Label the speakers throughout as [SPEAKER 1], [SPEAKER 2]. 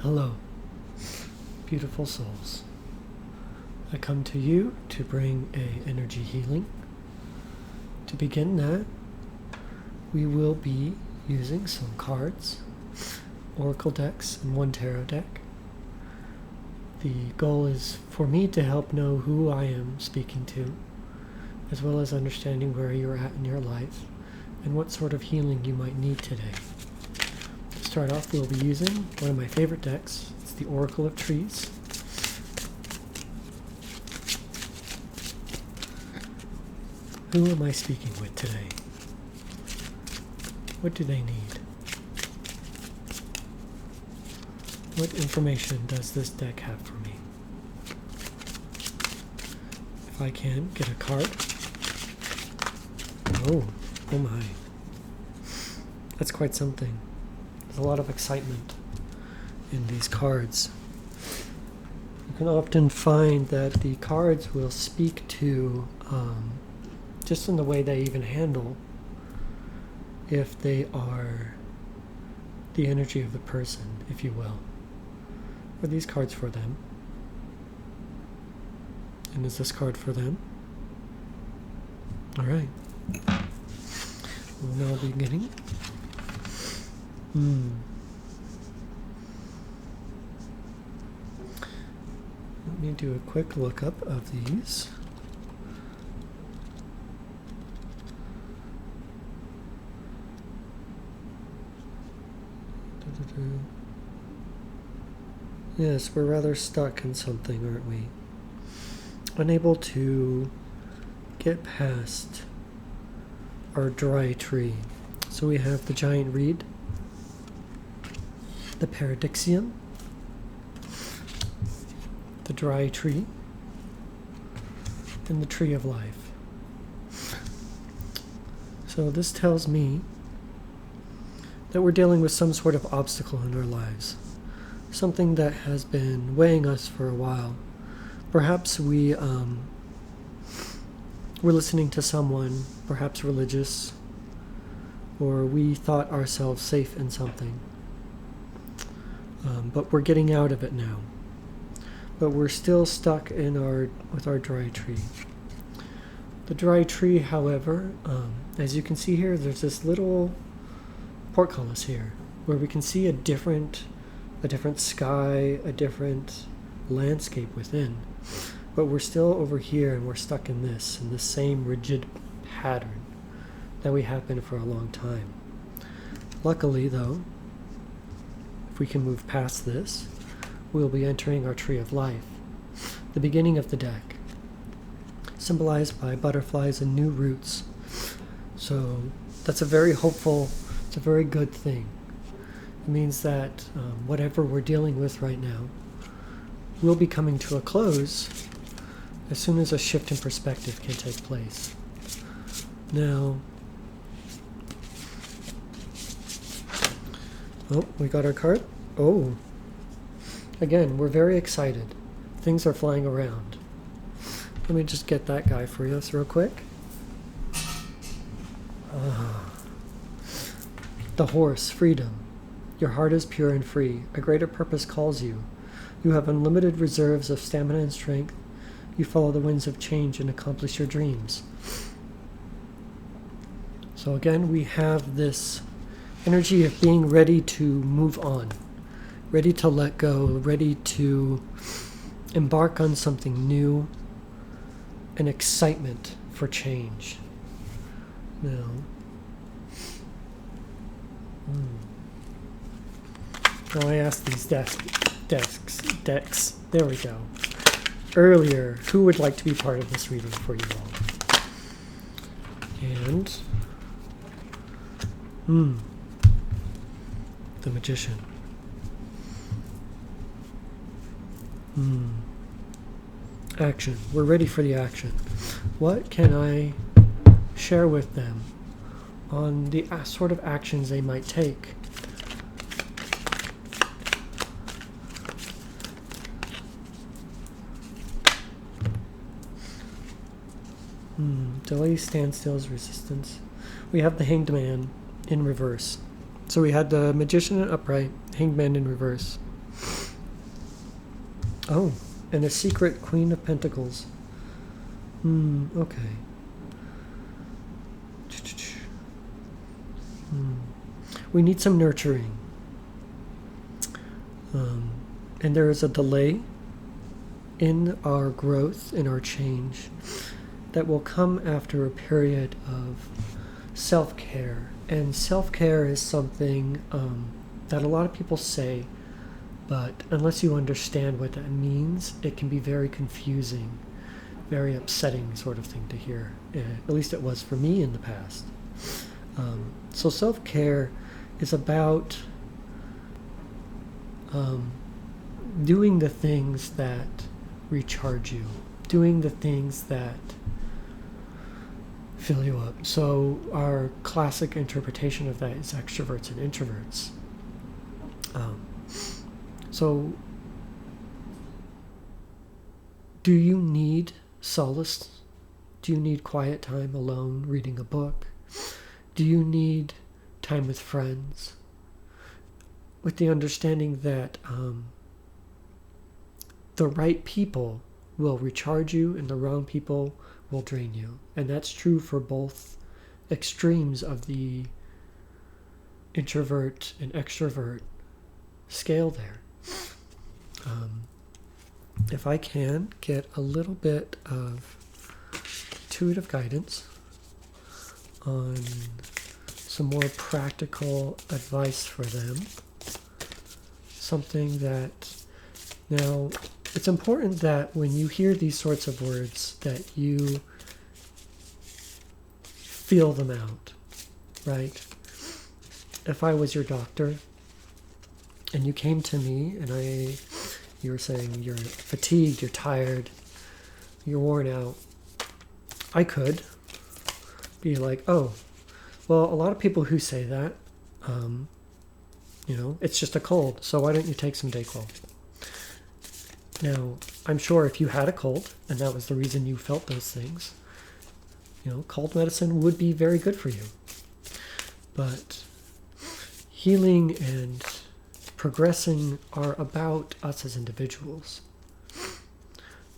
[SPEAKER 1] Hello, beautiful souls. I come to you to bring a energy healing. To begin that, we will be using some cards, oracle decks, and one tarot deck. The goal is for me to help know who I am speaking to, as well as understanding where you're at in your life and what sort of healing you might need today. To start off, we'll be using one of my favorite decks. It's the Oracle of Trees. Who am I speaking with today? What do they need? What information does this deck have for me? If I can get a card. Oh my. That's quite something. There's a lot of excitement in these cards. You can often find that the cards will speak to, just in the way they even handle, if they are the energy of the person, if you will. Are these cards for them? And is this card for them? Alright. We'll now be beginning. Let me do a quick lookup of these. Yes, we're rather stuck in something, aren't we? Unable to get past our dry tree. So we have the giant reed, the paradoxium, the dry tree, and the tree of life. So this tells me that we're dealing with some sort of obstacle in our lives. Something that has been weighing us for a while. Perhaps we're listening to someone, perhaps religious, or we thought ourselves safe in something. But we're getting out of it now. But we're still stuck with our dry tree. The dry tree, however, as you can see here, there's this little portcullis here where we can see a different sky, a different landscape within. But we're still over here and we're stuck in the same rigid pattern that we have been for a long time. Luckily, though, if we can move past this, we'll be entering our tree of life, the beginning of the deck, symbolized by butterflies and new roots. So that's a very hopeful, it's a very good thing. It means that whatever we're dealing with right now will be coming to a close as soon as a shift in perspective can take place. Now, we got our card. Again, we're very excited. Things are flying around. Let me just get that guy for us real quick. The horse, freedom. Your heart is pure and free. A greater purpose calls you. You have unlimited reserves of stamina and strength. You follow the winds of change and accomplish your dreams. So again, we have this energy of being ready to move on, ready to let go, ready to embark on something new, an excitement for change. Now, I asked these decks, there we go, earlier, who would like to be part of this reading for you all? And, the Magician. Action. We're ready for the action. What can I share with them on the sort of actions they might take? Delay, standstills, resistance. We have the Hanged Man in reverse. So we had the Magician in upright, Hanged Man in reverse. Oh, and a secret Queen of Pentacles. Okay. We need some nurturing. And there is a delay in our growth, in our change, that will come after a period of self-care. And self-care is something that a lot of people say, but unless you understand what that means, it can be very confusing, very upsetting sort of thing to hear. At least it was for me in the past. So self-care is about doing the things that recharge you, doing the things that fill you up. So our classic interpretation of that is extroverts and introverts. So do you need solace? Do you need quiet time alone, reading a book? Do you need time with friends? With the understanding that the right people will recharge you and the wrong people will drain you. And that's true for both extremes of the introvert and extrovert scale there. If I can get a little bit of intuitive guidance on some more practical advice for them, something that, now it's important that when you hear these sorts of words that you feel them out, right? If I was your doctor and you came to me and you were saying you're fatigued, you're tired, you're worn out, I could be like, oh, well, a lot of people who say that, it's just a cold, so why don't you take some Dayquil? Now, I'm sure if you had a cold and that was the reason you felt those things, cold medicine would be very good for you. But healing and progressing are about us as individuals.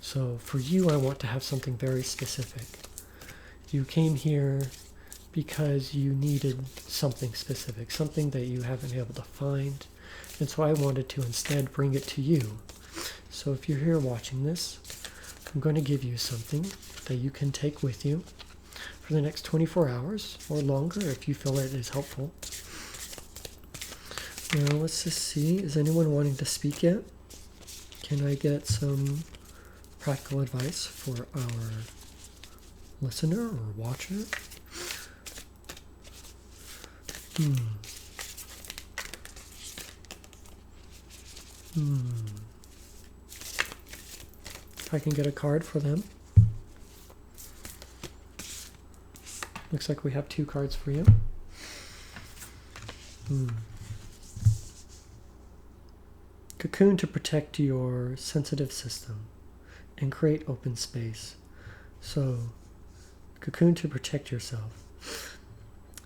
[SPEAKER 1] So for you, I want to have something very specific. You came here because you needed something specific, something that you haven't been able to find. And so I wanted to instead bring it to you. So if you're here watching this, I'm going to give you something that you can take with you for the next 24 hours or longer if you feel it is helpful. Now let's just see, is anyone wanting to speak yet? Can I get some practical advice for our listener or watcher? If I can get a card for them. Looks like we have 2 cards for you. Cocoon to protect your sensitive system and create open space. So, cocoon to protect yourself.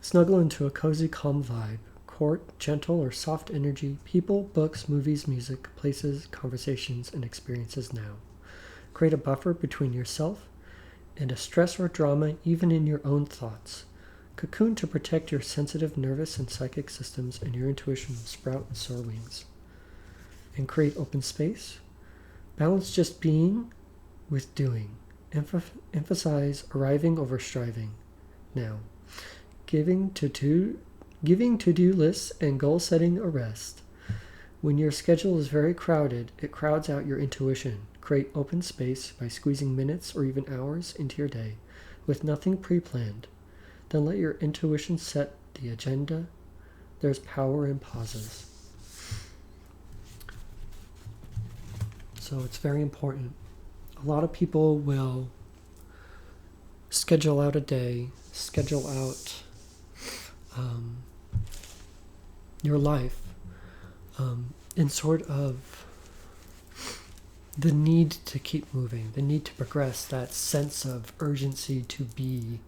[SPEAKER 1] Snuggle into a cozy, calm vibe. Court, gentle or soft energy, people, books, movies, music, places, conversations, and experiences now. Create a buffer between yourself and a stress or drama even in your own thoughts. Cocoon to protect your sensitive nervous and psychic systems, and your intuition will sprout and soar wings. And create open space. Balance just being with doing. Emphasize arriving over striving. Now, giving to-do lists and goal setting a rest. When your schedule is very crowded, it crowds out your intuition. Create open space by squeezing minutes or even hours into your day with nothing pre-planned. Then let your intuition set the agenda. There's power in pauses. So it's very important. A lot of people will schedule out a day, schedule out your life in sort of the need to keep moving, the need to progress, that sense of urgency to be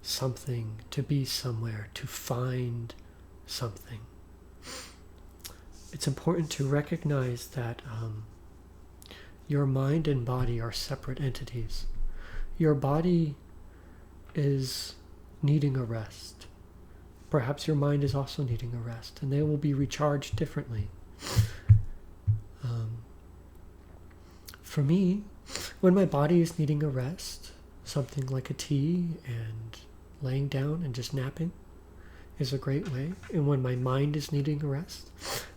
[SPEAKER 1] something, to be somewhere, to find something. It's important to recognize that your mind and body are separate entities. Your body is needing a rest. Perhaps your mind is also needing a rest, and they will be recharged differently. For me, when my body is needing a rest, something like a tea and laying down and just napping is a great way. And when my mind is needing a rest,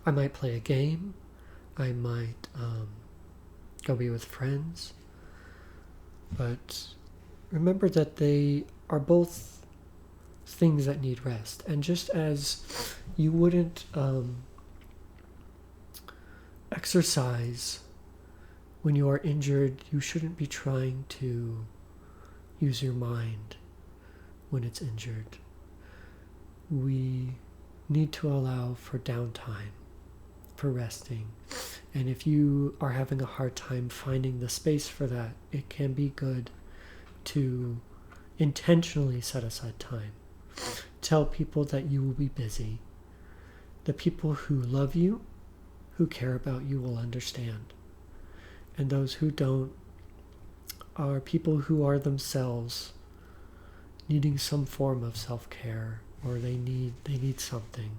[SPEAKER 1] I might play a game. I might go be with friends. But remember that they are both things that need rest. And just as you wouldn't exercise when you are injured, you shouldn't be trying to use your mind when it's injured. We need to allow for downtime, for resting. And if you are having a hard time finding the space for that, it can be good to intentionally set aside time. Tell people that you will be busy. The people who love you, who care about you, will understand. And those who don't are people who are themselves needing some form of self-care, or they need something.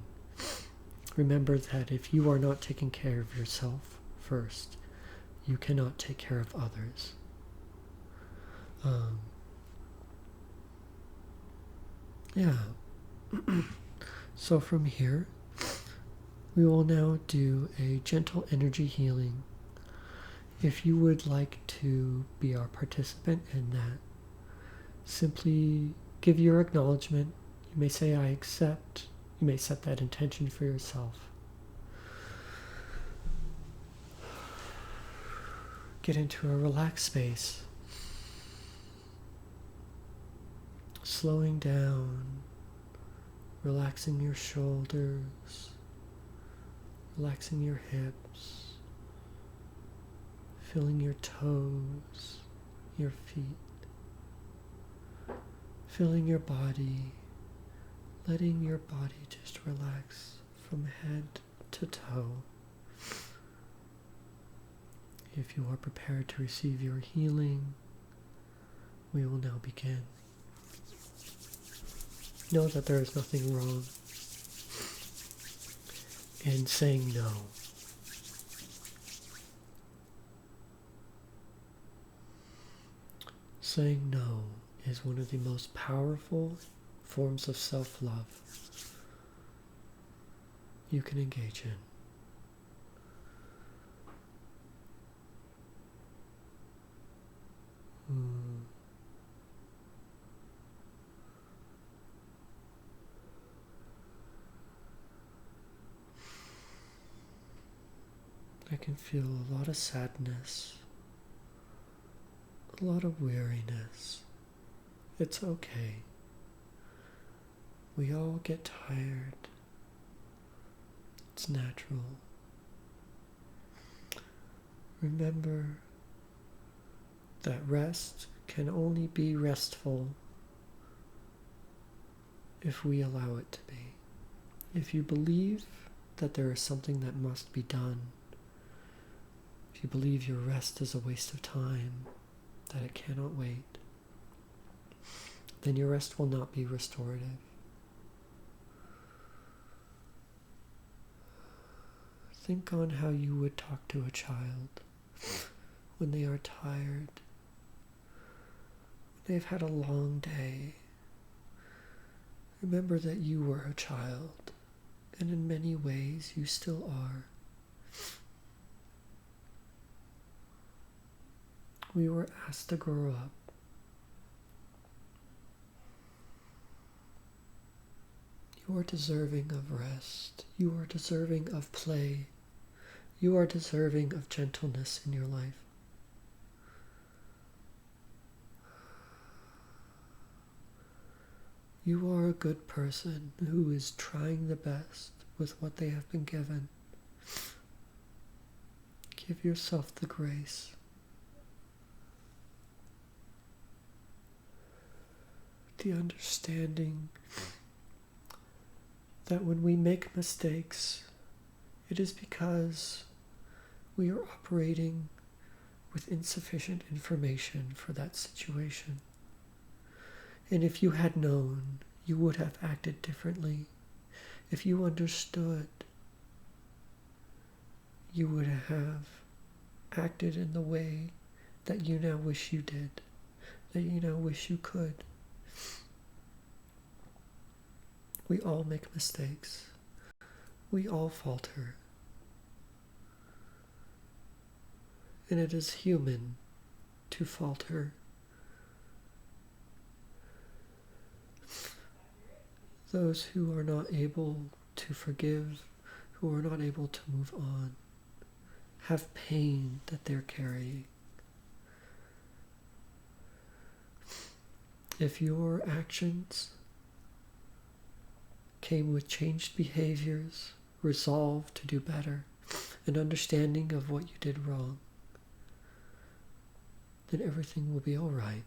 [SPEAKER 1] Remember that if you are not taking care of yourself first, you cannot take care of others. So from here, we will now do a gentle energy healing. If you would like to be our participant in that, simply give your acknowledgement. You may say, I accept. You may set that intention for yourself. Get into a relaxed space. Slowing down, relaxing your shoulders, relaxing your hips, feeling your toes, your feet, feeling your body, letting your body just relax from head to toe. If you are prepared to receive your healing, we will now begin. Know that there is nothing wrong in saying no. Saying no is one of the most powerful forms of self-love you can engage in. I can feel a lot of sadness, a lot of weariness. It's okay. We all get tired. It's natural. Remember that rest can only be restful if we allow it to be. If you believe that there is something that must be done, if you believe your rest is a waste of time, that it cannot wait, then your rest will not be restorative. Think on how you would talk to a child when they are tired, when they've had a long day. Remember that you were a child, and in many ways you still are. We were asked to grow up. You are deserving of rest. You are deserving of play. You are deserving of gentleness in your life. You are a good person who is trying the best with what they have been given. Give yourself the grace. The understanding that when we make mistakes, it is because we are operating with insufficient information for that situation. And if you had known, you would have acted differently. If you understood, you would have acted in the way that you now wish you did, that you now wish you could. We all make mistakes. We all falter. And it is human to falter. Those who are not able to forgive, who are not able to move on, have pain that they're carrying. If your actions came with changed behaviors, resolve to do better, an understanding of what you did wrong, then everything will be all right.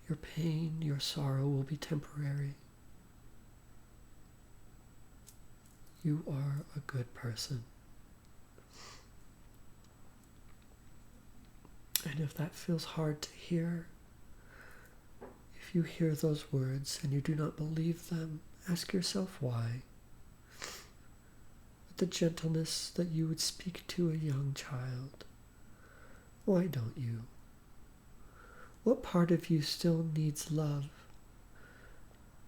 [SPEAKER 1] Your pain, your sorrow will be temporary. You are a good person. And if that feels hard to hear, if you hear those words and you do not believe them, ask yourself why. With the gentleness that you would speak to a young child. Why don't you? What part of you still needs love?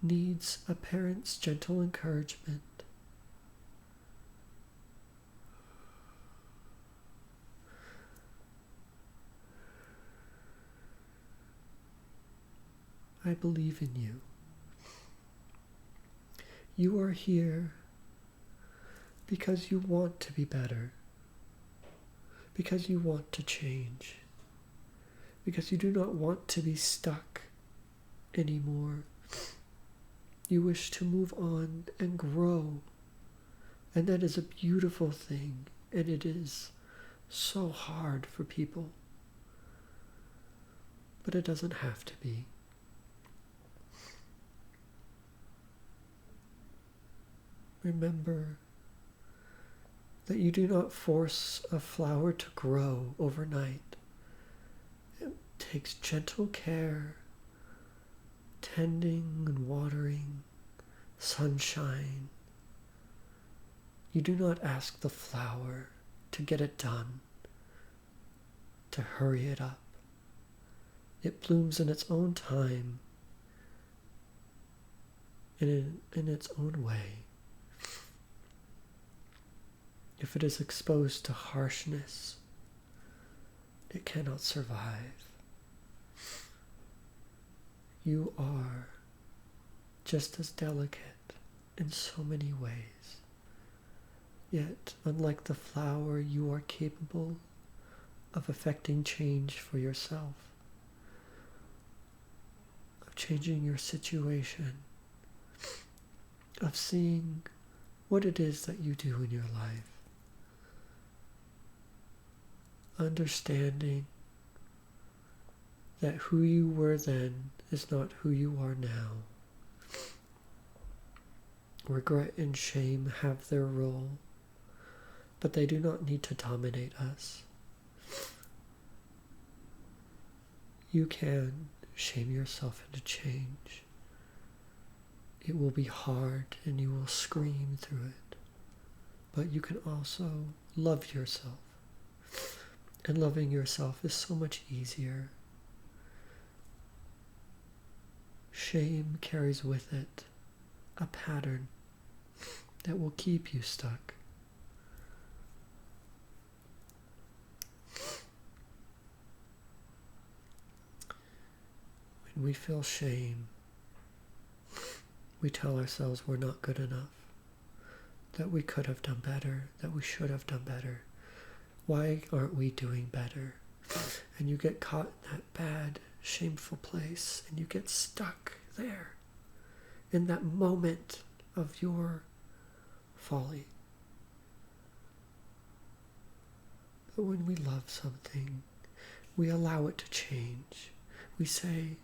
[SPEAKER 1] Needs a parent's gentle encouragement? I believe in you. You are here because you want to be better, because you want to change, because you do not want to be stuck anymore. You wish to move on and grow, and that is a beautiful thing, and it is so hard for people, but it doesn't have to be. Remember that you do not force a flower to grow overnight. It takes gentle care, tending and watering, sunshine. You do not ask the flower to get it done, to hurry it up. It blooms in its own time, in its own way. If it is exposed to harshness, it cannot survive. You are just as delicate in so many ways. Yet, unlike the flower, you are capable of affecting change for yourself, of changing your situation, of seeing what it is that you do in your life. Understanding that who you were then is not who you are now. Regret and shame have their role, but they do not need to dominate us. You can shame yourself into change. It will be hard and you will scream through it, but you can also love yourself. And loving yourself is so much easier. Shame carries with it a pattern that will keep you stuck. When we feel shame, we tell ourselves we're not good enough, that we could have done better, that we should have done better. Why aren't we doing better? And you get caught in that bad, shameful place, and you get stuck there in that moment of your folly. But when we love something, we allow it to change. We say,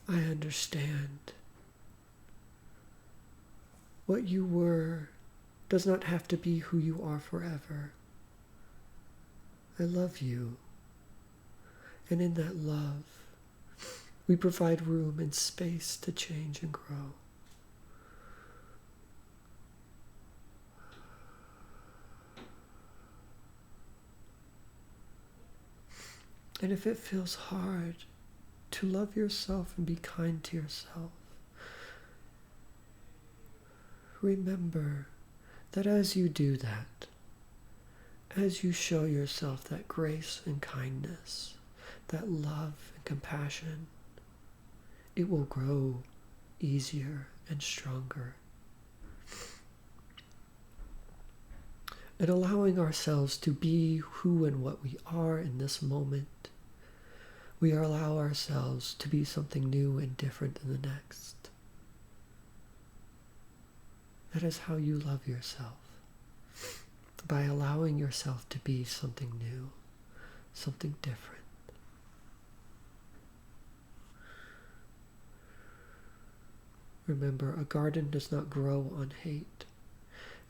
[SPEAKER 1] I understand. What you were does not have to be who you are forever. I love you. And in that love, we provide room and space to change and grow. And if it feels hard to love yourself and be kind to yourself, remember that as you do that, as you show yourself that grace and kindness, that love and compassion, it will grow easier and stronger. And allowing ourselves to be who and what we are in this moment, we allow ourselves to be something new and different in the next. That is how you love yourself. By allowing yourself to be something new, something different. Remember, a garden does not grow on hate.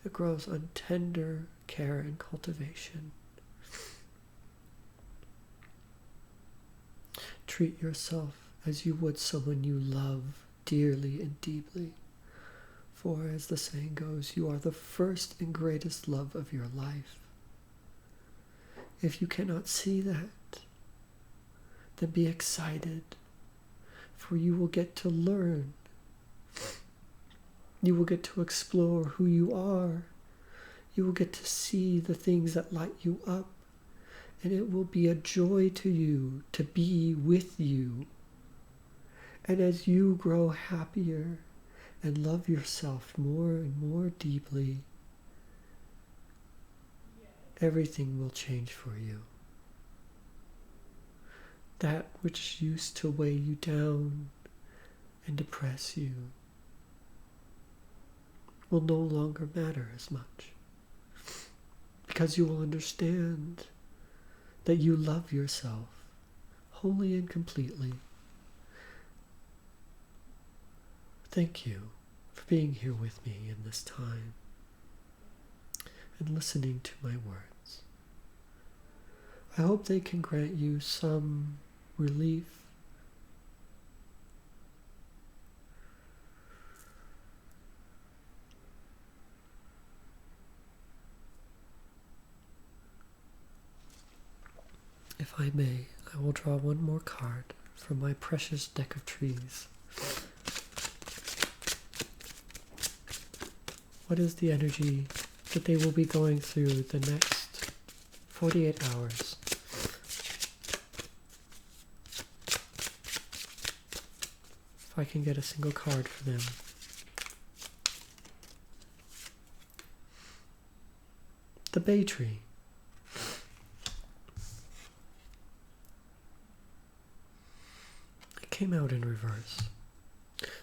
[SPEAKER 1] It grows on tender care and cultivation. Treat yourself as you would someone you love dearly and deeply. For as the saying goes, you are the first and greatest love of your life. If you cannot see that, then be excited, for you will get to learn. You will get to explore who you are. You will get to see the things that light you up. And it will be a joy to you to be with you. And as you grow happier and love yourself more and more deeply, everything will change for you. That which used to weigh you down and depress you will no longer matter as much, because you will understand that you love yourself wholly and completely. Thank you for being here with me in this time and listening to my words. I hope they can grant you some relief, if I may, I will draw one more card from my precious deck of trees. What is the energy that they will be going through the next 48 hours? If I can get a single card for them. The Bay Tree. It came out in reverse.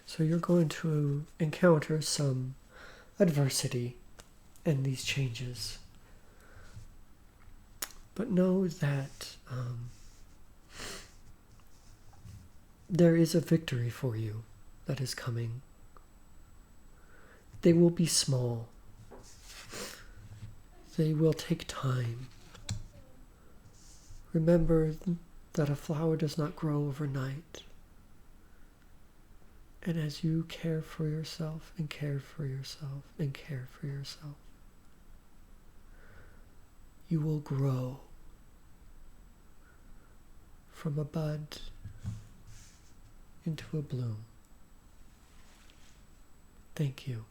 [SPEAKER 1] So you're going to encounter some adversity in these changes. But know that there is a victory for you that is coming. They will be small. They will take time. Remember that a flower does not grow overnight. And as you care for yourself and care for yourself and care for yourself, you will grow from a bud into a bloom. Thank you.